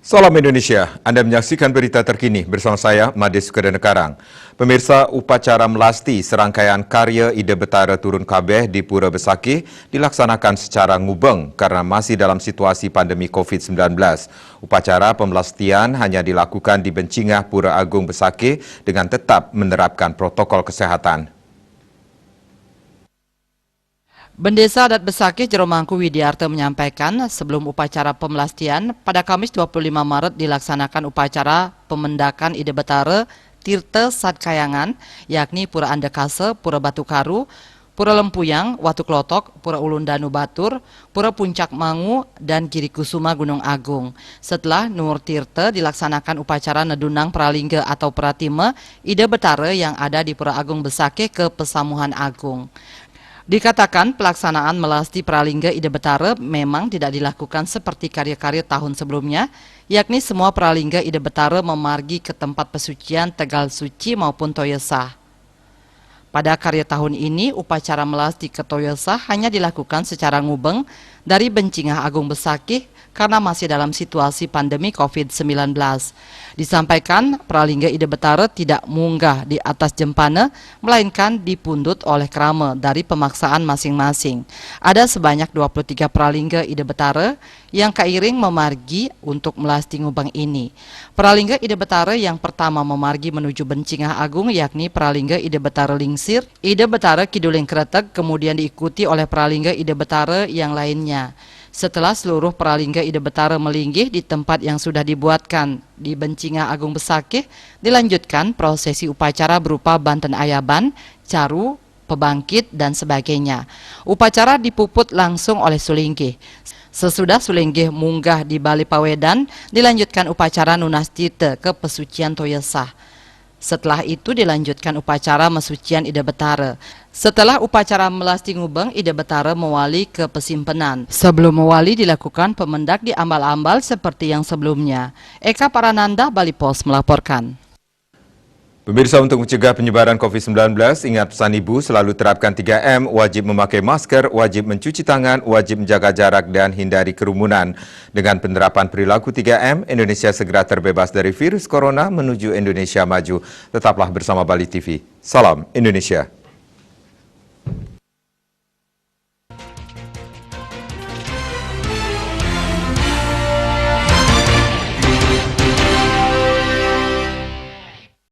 Salam Indonesia, Anda menyaksikan berita terkini bersama saya, Made Sukadana Karang. Pemirsa, upacara melasti serangkaian karya Ida Betara Turun Kabeh di Pura Besakih dilaksanakan secara ngubeng karena masih dalam situasi pandemi COVID-19. Upacara pemelastian hanya dilakukan di Bencingah Pura Agung Besakih dengan tetap menerapkan protokol kesehatan. Bendesa Adat Besakih Jeromangku Widiarto menyampaikan sebelum upacara pemelastian pada Kamis 25 Maret dilaksanakan upacara pemendakan Ida Betara Tirta Sadkayangan yakni Pura Andekase, Pura Batu Karu, Pura Lempuyang, Watu Klotok, Pura Ulun Danu Batur, Pura Puncak Mangu, dan Giri Kusuma Gunung Agung. Setelah Nur Tirta dilaksanakan upacara Nedunang Pralingga atau Pratime Ida Betara yang ada di Pura Agung Besakih ke Pesamuhan Agung. Dikatakan pelaksanaan melasti Pralingga Ida Betara memang tidak dilakukan seperti karya-karya tahun sebelumnya, yakni semua Pralingga Ida Betara memargi ke tempat pesucian Tegal Suci maupun Toyosah. Pada karya tahun ini, upacara melasti ke Toyosah hanya dilakukan secara ngubeng dari Bencingah Agung Besakih karena masih dalam situasi pandemi COVID-19. Disampaikan, Pralingga Ida Betara tidak munggah di atas jempana, melainkan dipundut oleh krama dari pemaksaan masing-masing. Ada sebanyak 23 Pralingga Ida Betara yang kairing memargi untuk melasti ngubeng ini. Pralingga Ida Betara yang pertama memargi menuju Bencingah Agung yakni Pralingga Ida Betara Lingsir, Ida Betara Kiduling Kretek, kemudian diikuti oleh Pralingga Ida Betara yang lainnya. Setelah seluruh Pralingga Ida Betara melinggih di tempat yang sudah dibuatkan di Bencingah Agung Besakih, dilanjutkan prosesi upacara berupa Banten Ayaban, Caru, Pebangkit, dan sebagainya. Upacara dipuput langsung oleh Sulinggih. Sesudah Sulinggih munggah di Bali Pawedan, dilanjutkan upacara Nunastite ke Pesucian Toyosah. Setelah itu dilanjutkan upacara Mesucian Ida Betara. Setelah upacara melasti ngubeng, Ida Betara mewali ke Pesimpenan. Sebelum mewali dilakukan pemendak di ambal-ambal seperti yang sebelumnya. Eka Parananda, Bali Pos melaporkan. Pemirsa, untuk mencegah penyebaran COVID-19, ingat pesan Ibu selalu terapkan 3M, wajib memakai masker, wajib mencuci tangan, wajib menjaga jarak dan hindari kerumunan. Dengan penerapan perilaku 3M, Indonesia segera terbebas dari virus corona menuju Indonesia maju. Tetaplah bersama Bali TV. Salam Indonesia.